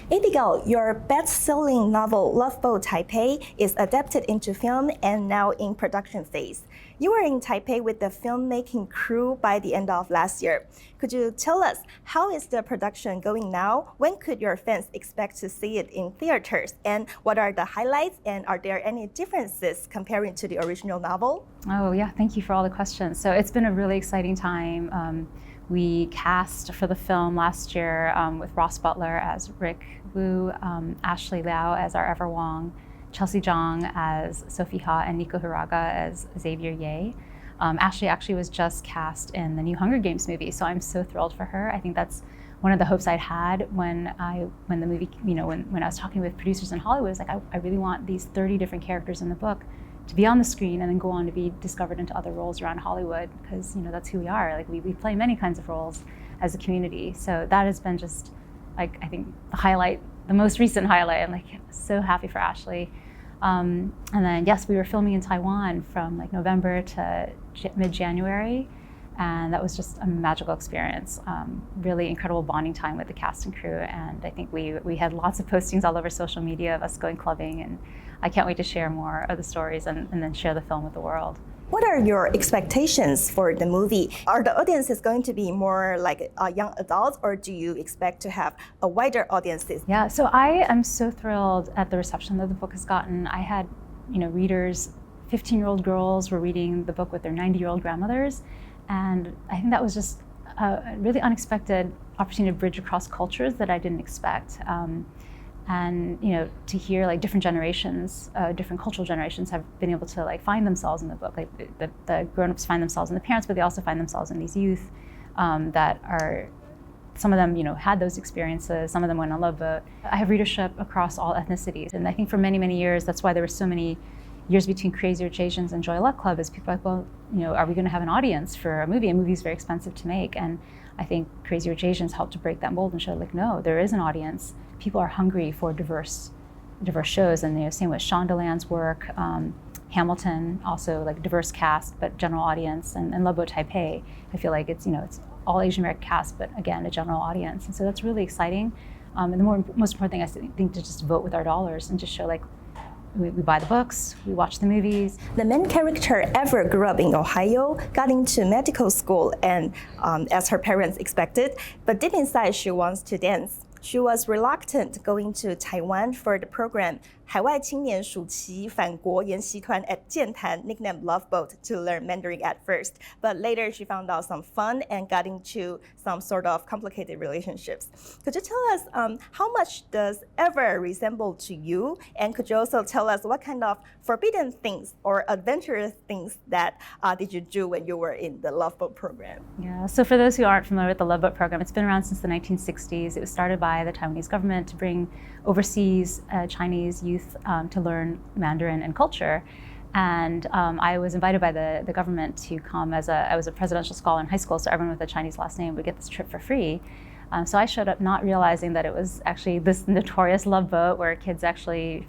Indigo, your best-selling novel Love Boat Taipei is adapted into film and now in production phase. You were in Taipei with the filmmaking crew by the end of last year. Could you tell us how is the production going now? When could your fans expect to see it in theaters? And what are the highlights? And are there any differences comparing to the original novel? Oh yeah, thank you for all the questions. So it's been a really exciting time. We cast for the film last year with Ross Butler as Rick Wu, Ashley Liao as our Ever Wong, Chelsea Zhang as Sophie Ha, and Nico Hiraga as Xavier Ye. Ashley actually was just cast in the new Hunger Games movie, so I'm so thrilled for her. I think that's one of the hopes I'd had when the movie, when I was talking with producers in Hollywood. It's like I really want these 30 different characters in the book to be on the screen and then go on to be discovered into other roles around Hollywood, because that's who we are. Like we play many kinds of roles as a community. So that has been just like, I think the most recent highlight. I'm like so happy for Ashley. And then yes, we were filming in Taiwan from like November to mid-January. And that was just a magical experience. Really incredible bonding time with the cast and crew. And I think we had lots of postings all over social media of us going clubbing, and I can't wait to share more of the stories and then share the film with the world. What are your expectations for the movie? Are the audiences going to be more like young adults, or do you expect to have a wider audiences? Yeah, so I am so thrilled at the reception that the book has gotten. I had, readers, 15-year-old girls were reading the book with their 90-year-old grandmothers. And I think that was just a really unexpected opportunity to bridge across cultures that I didn't expect. And to hear like different generations, different cultural generations have been able to like find themselves in the book. Like the grown-ups find themselves in the parents, but they also find themselves in these youth that are, some of them had those experiences, some of them went on Love Boat. I have readership across all ethnicities. And I think for many, many years, that's why there were so many years between Crazy Rich Asians and Joy Luck Club, is people like, well, are we going to have an audience for a movie? A movie is very expensive to make. And I think Crazy Rich Asians helped to break that mold and show like, no, there is an audience. People are hungry for diverse shows. And same with Shondaland's work, Hamilton, also like diverse cast, but general audience, and Love Boat Taipei. I feel like it's all Asian American cast, but again, a general audience. And so that's really exciting. And the most important thing I think to just vote with our dollars and just show like, we buy the books, we watch the movies. The main character Ever grew up in Ohio, got into medical school, and as her parents expected, but deep inside she wants to dance. She was reluctant going to Taiwan for the program 海外青年暑期返国研习团 at 健谈, nicknamed Love Boat, to learn Mandarin at first. But later she found out some fun and got into some sort of complicated relationships. Could you tell us how much does Ever resemble to you? And could you also tell us what kind of forbidden things or adventurous things that did you do when you were in the Love Boat program? Yeah, so for those who aren't familiar with the Love Boat program, it's been around since the 1960s. It was started by the Taiwanese government to bring overseas Chinese youth to learn Mandarin and culture. And I was invited by the government to come I was a presidential scholar in high school, so everyone with a Chinese last name would get this trip for free. So I showed up not realizing that it was actually this notorious love boat where kids actually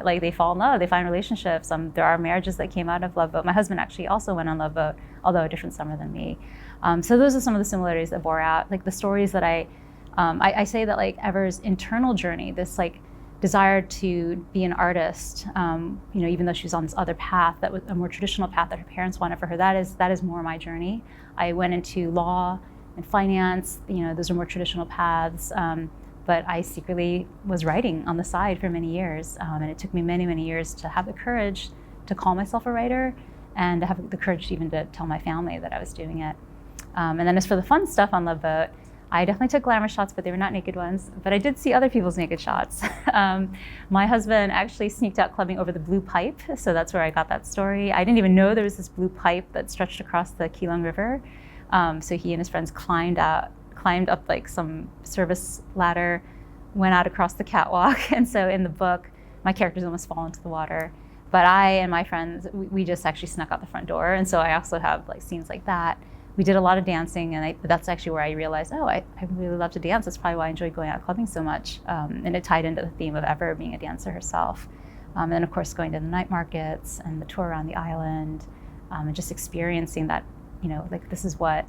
they fall in love, they find relationships. There are marriages that came out of Love Boat. My husband actually also went on Love Boat, although a different summer than me. So those are some of the similarities that bore out. Like the stories that I say that like Ever's internal journey, this like desire to be an artist, even though she was on this other path, that was a more traditional path that her parents wanted for her, that is more my journey. I went into law and finance, those are more traditional paths, but I secretly was writing on the side for many years, and it took me many, many years to have the courage to call myself a writer and to have the courage even to tell my family that I was doing it. And then as for the fun stuff on Love Boat, I definitely took glamour shots, but they were not naked ones. But I did see other people's naked shots. My husband actually sneaked out clubbing over the blue pipe, so that's where I got that story. I didn't even know there was this blue pipe that stretched across the Keelung River. So he and his friends climbed up like some service ladder, went out across the catwalk. And so in the book, my characters almost fall into the water. But I and my friends, we just actually snuck out the front door. And so I also have like scenes like that. We did a lot of dancing, and that's actually where I realized, I really love to dance. That's probably why I enjoy going out clubbing so much. And it tied into the theme of Ever being a dancer herself. And then of course going to the night markets and the tour around the island, and just experiencing that, like this is what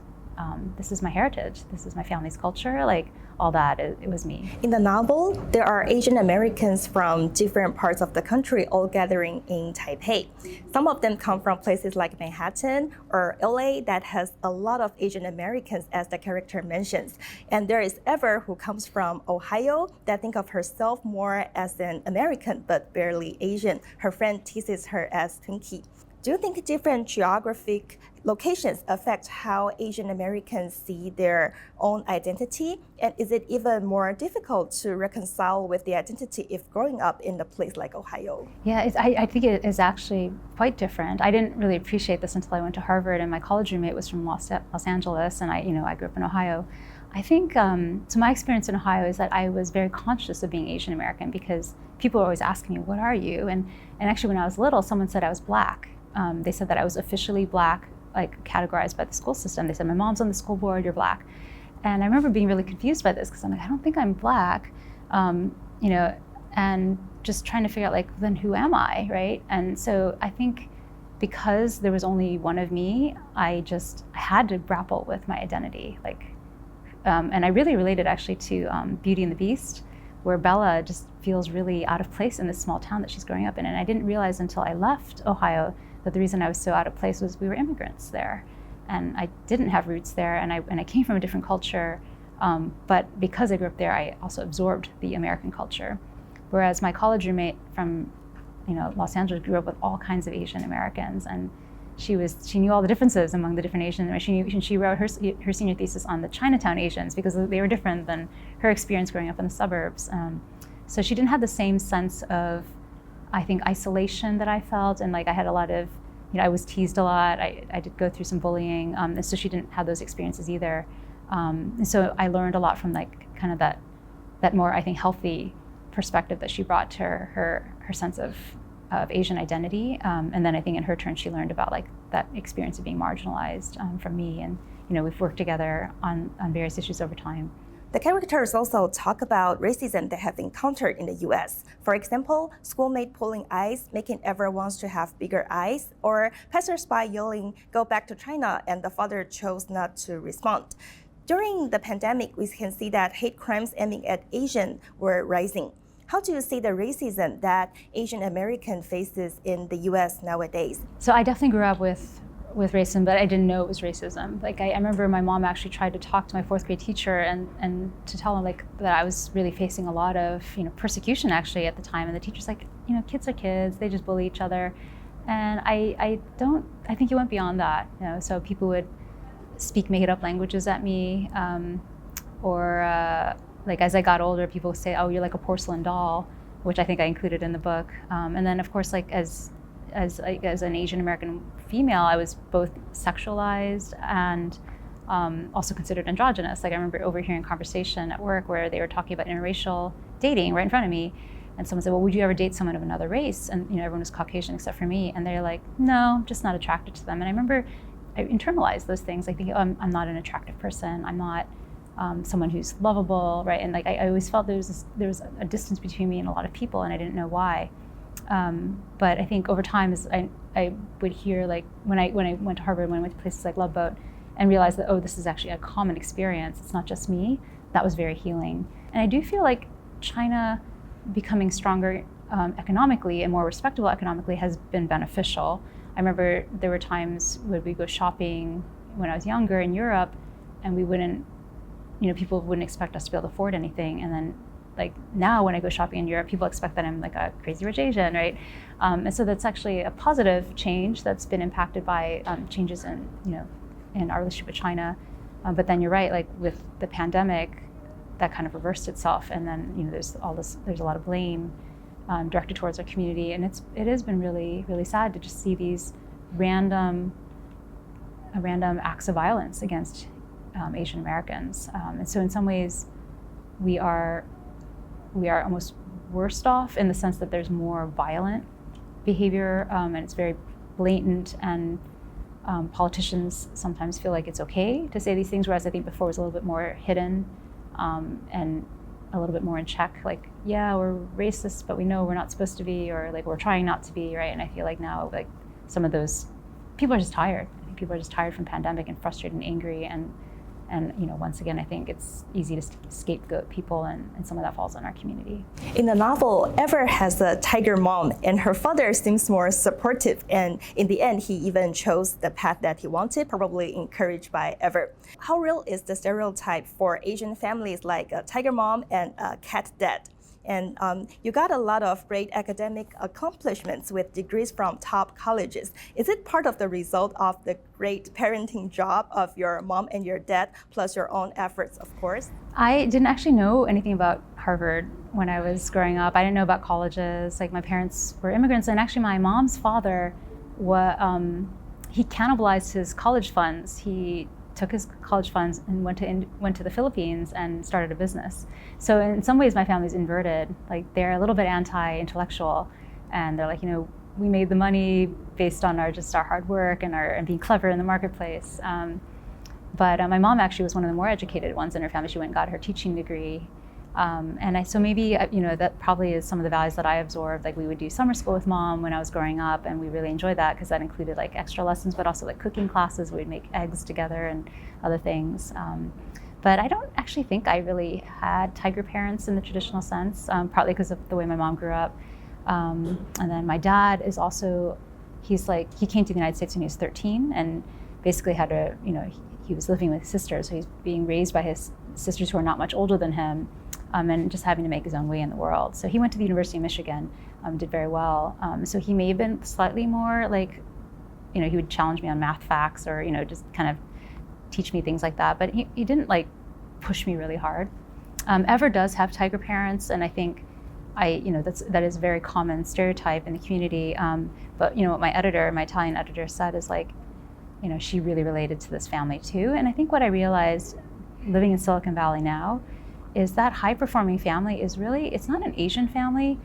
this is my heritage, this is my family's culture, like all that, it was me. In the novel, there are Asian Americans from different parts of the country all gathering in Taipei. Some of them come from places like Manhattan or LA that has a lot of Asian Americans, as the character mentions. And there is Ever, who comes from Ohio, that think of herself more as an American but barely Asian. Her friend teases her as Twinkie. Do you think different geographic locations affect how Asian Americans see their own identity? And is it even more difficult to reconcile with the identity if growing up in a place like Ohio? Yeah, I think it is actually quite different. I didn't really appreciate this until I went to Harvard, and my college roommate was from Los Angeles, and I grew up in Ohio. I think, so my experience in Ohio is that I was very conscious of being Asian American because people were always asking me, what are you? And actually when I was little, someone said I was Black. They said that I was officially Black, like categorized by the school system. They said, my mom's on the school board, you're Black. And I remember being really confused by this because I'm like, I don't think I'm Black, and just trying to figure out, like, then who am I, right? And so I think because there was only one of me, I had to grapple with my identity. And I really related actually to Beauty and the Beast, where Bella just feels really out of place in this small town that she's growing up in. And I didn't realize until I left Ohio that the reason I was so out of place was we were immigrants there. And I didn't have roots there, and I came from a different culture. But because I grew up there, I also absorbed the American culture. Whereas my college roommate from Los Angeles grew up with all kinds of Asian Americans, and she knew all the differences among the different Asians. She wrote her senior thesis on the Chinatown Asians because they were different than her experience growing up in the suburbs. So she didn't have the same sense of, I think, isolation that I felt, and like I had a lot of, I was teased a lot. I did go through some bullying, and so she didn't have those experiences either. And so I learned a lot from like kind of that more, I think, healthy perspective that she brought to her sense of Asian identity. And then I think in her turn, she learned about like that experience of being marginalized from me. And we've worked together on various issues over time. The characters also talk about racism they have encountered in the US. For example, schoolmate pulling eyes, making Ever wants to have bigger eyes, or passersby yelling, "Go back to China," and the father chose not to respond. During the pandemic, we can see that hate crimes aiming at Asian were rising. How do you see the racism that Asian American faces in the US nowadays? So I definitely grew up with racism, but I didn't know it was racism. Like I remember my mom actually tried to talk to my fourth grade teacher and to tell him like that I was really facing a lot of persecution actually at the time. And the teacher's like, kids are kids, they just bully each other. And I think it went beyond that. So people would speak made up languages at me, or like as I got older, people would say, "Oh, you're like a porcelain doll," which I think I included in the book. And then of course, like as an Asian American female, I was both sexualized and also considered androgynous. Like I remember overhearing a conversation at work where they were talking about interracial dating right in front of me, and someone said, "Well, would you ever date someone of another race?" And everyone was Caucasian except for me, and they're like, "No, I'm just not attracted to them." And I remember I internalized those things. Like thinking, "Oh, I'm not an attractive person. I'm not someone who's lovable," right? And like I always felt there was a distance between me and a lot of people, and I didn't know why. But I think over time, as I would hear, like when I went to Harvard, when I went to places like Love Boat, and realized that, oh, this is actually a common experience, it's not just me, that was very healing. And I do feel like China becoming stronger economically and more respectable economically has been beneficial. I remember there were times when we go shopping when I was younger in Europe, and we wouldn't, people wouldn't expect us to be able to afford anything. And then like now when I go shopping in Europe, people expect that I'm like a crazy rich Asian, right? And so that's actually a positive change that's been impacted by changes in our relationship with China. But then you're right, like with the pandemic, that kind of reversed itself. And then there's a lot of blame directed towards our community. And it has been really, really sad to just see these random acts of violence against Asian Americans. And so in some ways, we are almost worse off in the sense that there's more violent behavior, and it's very blatant, and politicians sometimes feel like it's okay to say these things, whereas I think before it was a little bit more hidden and a little bit more in check, like, yeah, we're racist, but we know we're not supposed to be, or like we're trying not to be, right? And I feel like now, like some of those people are just tired. I think people are just tired from pandemic and frustrated and angry, and And once again, I think it's easy to scapegoat people, and some of that falls on our community. In the novel, Ever has a tiger mom, and her father seems more supportive. And in the end, he even chose the path that he wanted, probably encouraged by Ever. How real is the stereotype for Asian families like a tiger mom and a cat dad? And you got a lot of great academic accomplishments with degrees from top colleges. Is it part of the result of the great parenting job of your mom and your dad, plus your own efforts, of course? I didn't actually know anything about Harvard when I was growing up. I didn't know about colleges. Like, my parents were immigrants, and actually my mom's father, he cannibalized his college funds. He took his college funds and went to the Philippines and started a business. So in some ways, my family's inverted. Like, they're a little bit anti-intellectual, and they're like, we made the money based on our hard work and being clever in the marketplace. But my mom actually was one of the more educated ones in her family. She went and got her teaching degree. So maybe, that probably is some of the values that I absorbed. Like, we would do summer school with mom when I was growing up, and we really enjoyed that because that included like extra lessons, but also like cooking classes. We'd make eggs together and other things. But I don't actually think I really had tiger parents in the traditional sense, partly because of the way my mom grew up. And then my dad is also, he came to the United States when he was 13, and basically had to, he was living with his sisters, so he's being raised by his sisters who are not much older than him. And just having to make his own way in the world. So he went to the University of Michigan, did very well. So he may have been slightly more like, he would challenge me on math facts, or, just kind of teach me things like that. But he didn't like push me really hard. Ever does have tiger parents, and I think that is a very common stereotype in the community. But what my Italian editor said is like, she really related to this family too. And I think what I realized living in Silicon Valley now is that high-performing family is really, it's not an Asian family,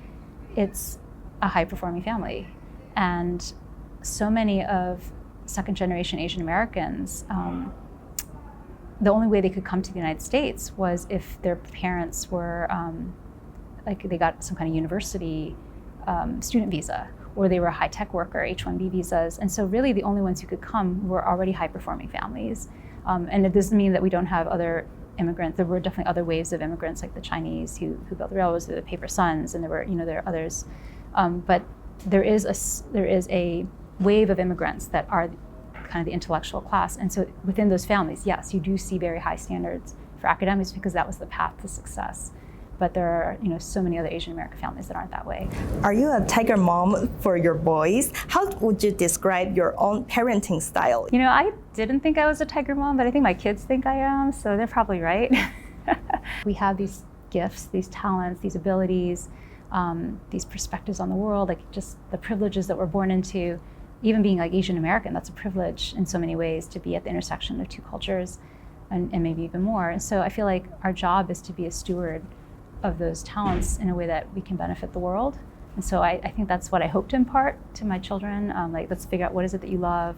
it's a high-performing family. And so many of second-generation Asian Americans, the only way they could come to the United States was if their parents were, they got some kind of university student visa, or they were a high-tech worker, H-1B visas. And so really the only ones who could come were already high-performing families. And it doesn't mean that we don't have other immigrants. There were definitely other waves of immigrants, like the Chinese who built the railroads, the paper sons, and there are others. But there is a wave of immigrants that are kind of the intellectual class. And so within those families, yes, you do see very high standards for academics because that was the path to success. But there are, so many other Asian American families that aren't that way. Are you a tiger mom for your boys? How would you describe your own parenting style? I didn't think I was a tiger mom, but I think my kids think I am, so they're probably right. We have these gifts, these talents, these abilities, these perspectives on the world, like just the privileges that we're born into. Even being like Asian American, that's a privilege in so many ways, to be at the intersection of two cultures and maybe even more. And so I feel like our job is to be a steward of those talents in a way that we can benefit the world. And so I think that's what I hope to impart to my children. Let's figure out what is it that you love,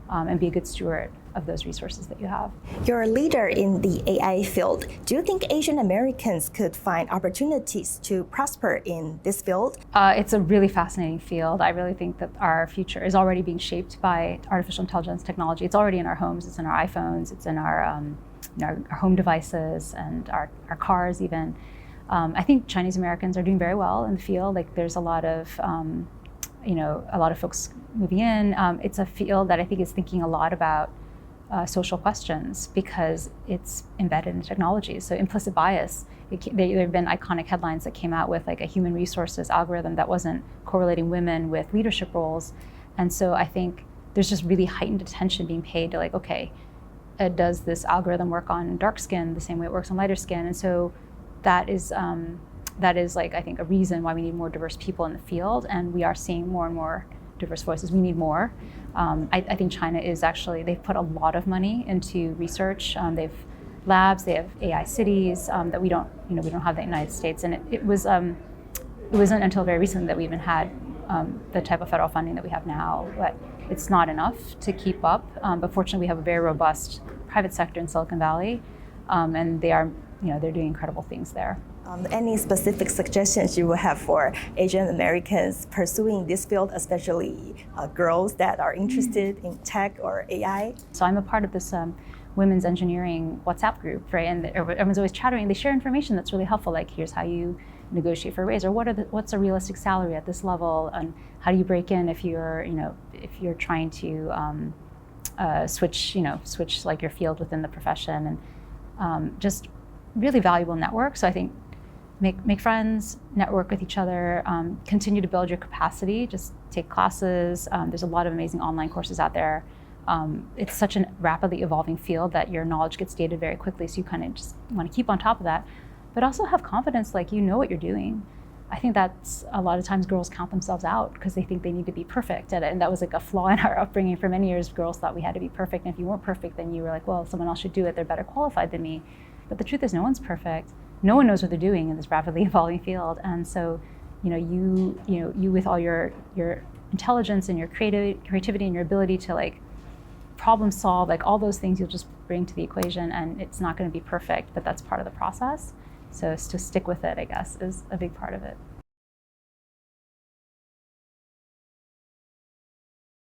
and be a good steward of those resources that you have. You're a leader in the AI field. Do you think Asian Americans could find opportunities to prosper in this field? It's a really fascinating field. I really think that our future is already being shaped by artificial intelligence technology. It's already in our homes, it's in our iPhones, it's in our home devices and our cars even. I think Chinese Americans are doing very well in the field. Like, there's a lot of folks moving in. It's a field that I think is thinking a lot about social questions because it's embedded in technology. So implicit bias, there have been iconic headlines that came out with like a human resources algorithm that wasn't correlating women with leadership roles. And so I think there's just really heightened attention being paid to like, okay, does this algorithm work on dark skin the same way it works on lighter skin? And so that is like, I think, a reason why we need more diverse people in the field, and we are seeing more and more diverse voices. We need more. I think China is actually, they've put a lot of money into research. They've labs, they have AI cities that we don't have in the United States. And it wasn't until very recently that we even had the type of federal funding that we have now, but it's not enough to keep up. But fortunately, we have a very robust private sector in Silicon Valley, and they're doing incredible things there. Any specific suggestions you would have for Asian Americans pursuing this field, especially girls that are interested in tech or AI? So I'm a part of this women's engineering WhatsApp group, right? And everyone's always chattering. They share information that's really helpful, like here's how you negotiate for a raise, or what's a realistic salary at this level, and how do you break in if you're trying to switch like your field within the profession, and just really valuable network. So I think make friends, network with each other, continue to build your capacity, just take classes. There's a lot of amazing online courses out there. It's such a rapidly evolving field that your knowledge gets dated very quickly, so you kind of just want to keep on top of that, but also have confidence, like you know what you're doing. I think that's a lot of times girls count themselves out because they think they need to be perfect at it, and that was like a flaw in our upbringing for many years. Girls thought we had to be perfect, and if you weren't perfect, then you were like, well, someone else should do it, they're better qualified than me. But the truth is, no one's perfect. No one knows what they're doing in this rapidly evolving field, and so you with all your intelligence and your creativity and your ability to like problem solve, like all those things you'll just bring to the equation, and it's not going to be perfect, but that's part of the process. So to stick with it, I guess, is a big part of it.